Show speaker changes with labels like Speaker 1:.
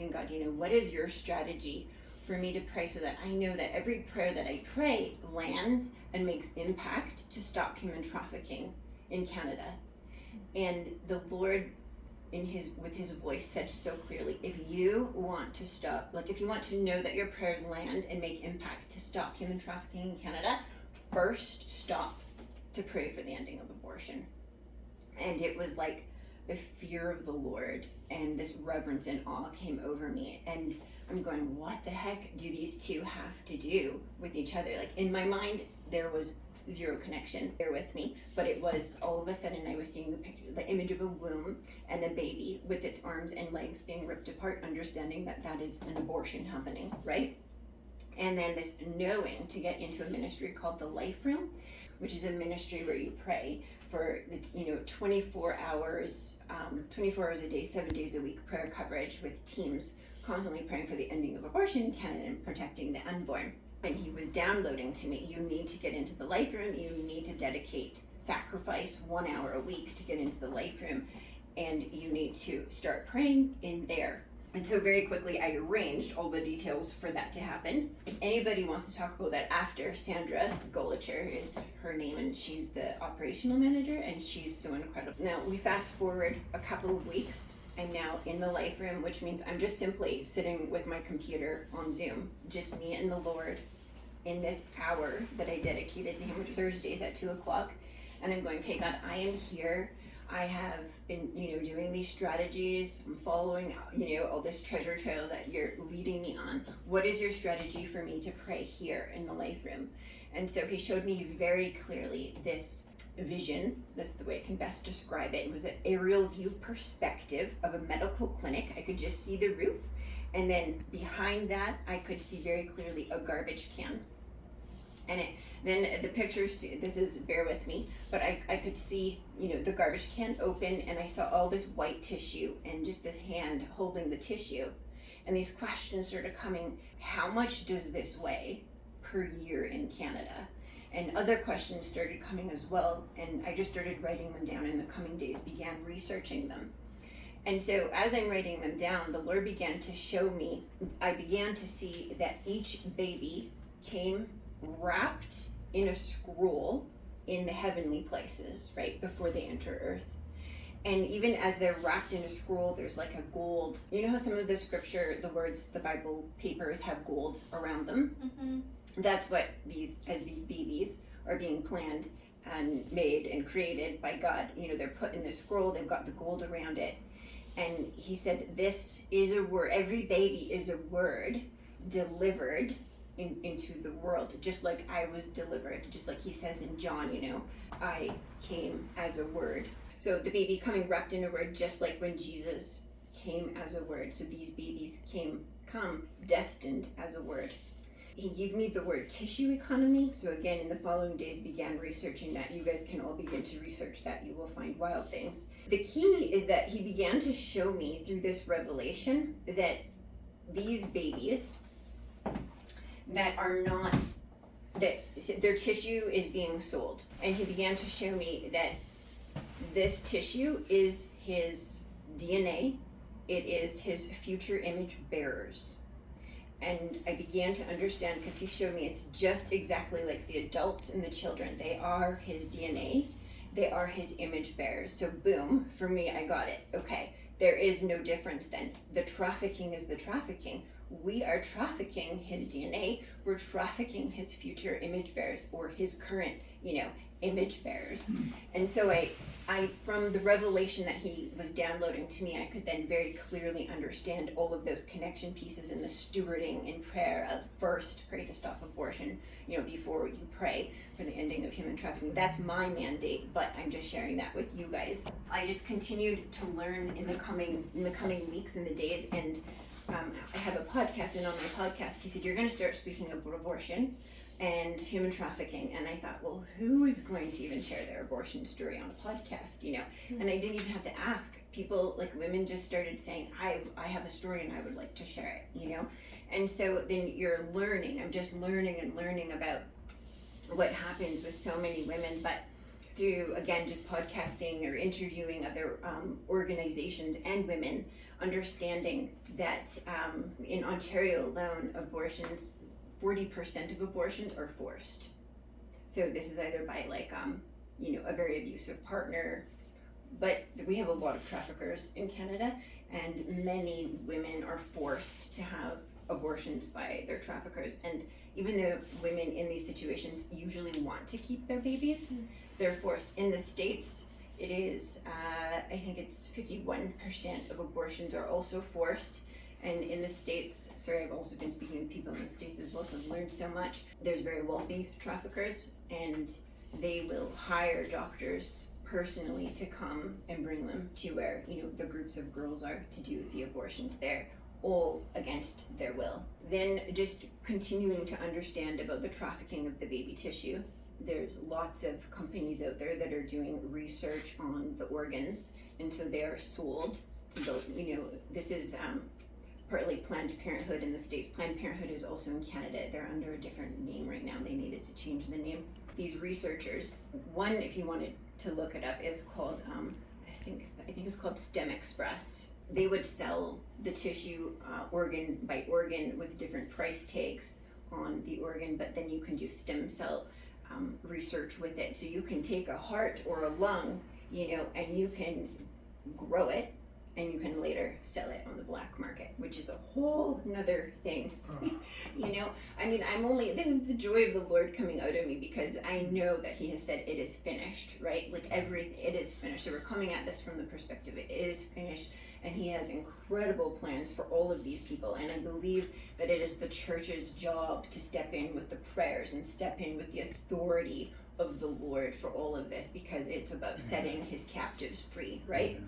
Speaker 1: asking God, what is your strategy for me to pray so that I know that every prayer that I pray lands and makes impact to stop human trafficking in Canada. And the Lord with his voice said so clearly, if you want to stop, if you want to know that your prayers land and make impact to stop human trafficking in Canada, first stop to pray for the ending of abortion. And it was like the fear of the Lord and this reverence and awe came over me. And I'm going, what the heck do these two have to do with each other? In my mind, there was zero connection. Bear with me, but it was all of a sudden I was seeing the image of a womb and a baby with its arms and legs being ripped apart, understanding that is an abortion happening, right? And then this knowing to get into a ministry called the Life Room, which is a ministry where you pray for 24 hours a day, 7 days a week prayer coverage with teams constantly praying for the ending of abortion in Canada and protecting the unborn. And he was downloading to me, you need to get into the Life Room, you need to sacrifice 1 hour a week to get into the Life Room, and you need to start praying in there. And so very quickly I arranged all the details for that to happen. If anybody wants to talk about that after, Sandra Golicher is her name, and she's the operational manager, and she's so incredible. Now we fast forward a couple of weeks. I'm now in the Life Room, which means I'm just simply sitting with my computer on Zoom, just me and the Lord in this hour that I dedicated to him, which is Thursdays at 2:00. And I'm going, okay, God, I am here. I have been, doing these strategies. I'm following, all this treasure trail that you're leading me on. What is your strategy for me to pray here in the Life Room? And so he showed me very clearly this vision. That's the way I can best describe it. It was an aerial view perspective of a medical clinic. I could just see the roof. And then behind that, I could see very clearly a garbage can. And then the pictures, bear with me, but I could see, the garbage can open, and I saw all this white tissue and just this hand holding the tissue. And these questions started coming, how much does this weigh per year in Canada? And other questions started coming as well, and I just started writing them down in the coming days, began researching them. And so as I'm writing them down, the Lord began to show me, I began to see that each baby came wrapped in a scroll in the heavenly places, right, before they enter earth. And even as they're wrapped in a scroll, there's like a gold, how some of the scripture, the words, the Bible papers have gold around them? Mm-hmm. That's what as these babies are being planned and made and created by God, they're put in this scroll, they've got the gold around it. And he said, this is a word, every baby is a word delivered into the world, just like I was delivered, just like he says in John, I came as a word. So the baby coming wrapped in a word, just like when Jesus came as a word. So these babies come destined as a word. He gave me the word tissue economy. So again, in the following days, began researching that. You guys can all begin to research that. You will find wild things. The key is that he began to show me through this revelation that these babies that are not, that their tissue is being sold. And he began to show me that this tissue is his DNA. It is his future image bearers. And I began to understand, because he showed me it's just exactly like the adults and the children. They are his DNA. They are his image bearers. So boom, for me, I got it. Okay, there is no difference then. The trafficking is the trafficking. We are trafficking his DNA. We're trafficking his future image bearers, or his current, image bearers. Mm-hmm. And so I from the revelation that he was downloading to me, I could then very clearly understand all of those connection pieces in the stewarding in prayer of first pray to stop abortion, before you pray for the ending of human trafficking. That's my mandate, but I'm just sharing that with you guys. I just continued to learn in the coming weeks and the days, and I have a podcast, and on my podcast he said, you're going to start speaking about abortion and human trafficking. And I thought, well, who is going to even share their abortion story on a podcast, And I didn't even have to ask. People, like women, just started saying, I have a story and I would like to share it, And so then you're learning. I'm just learning and learning about what happens with so many women. But through, again, just podcasting or interviewing other organizations and women, understanding that in Ontario alone, 40% of abortions are forced. So this is either by a very abusive partner, but we have a lot of traffickers in Canada, and many women are forced to have abortions by their traffickers. And even though women in these situations usually want to keep their babies, they're forced. In the States, it is, I think it's 51% of abortions are also forced. And in the States, I've also been speaking with people in the States as well, so I've learned so much. There's very wealthy traffickers, and they will hire doctors personally to come and bring them to where, the groups of girls are to do the abortions there, all against their will. Then just continuing to understand about the trafficking of the baby tissue. There's lots of companies out there that are doing research on the organs, and so they are sold to the, this is partly Planned Parenthood in the States. Planned Parenthood is also in Canada. They're under a different name right now. They needed to change the name. These researchers, one, if you wanted to look it up, is called, I think it's called STEM Express. They would sell the tissue organ by organ with different price tags on the organ, but then you can do stem cell research with it. So you can take a heart or a lung, and you can grow it, and you can later sell it on the black market, which is a whole nother thing. This is the joy of the Lord coming out of me, because I know that He has said it is finished, right? It is finished. So we're coming at this from the perspective, it is finished, and He has incredible plans for all of these people. And I believe that it is the church's job to step in with the prayers and step in with the authority of the Lord for all of this, because it's about setting His captives free, right?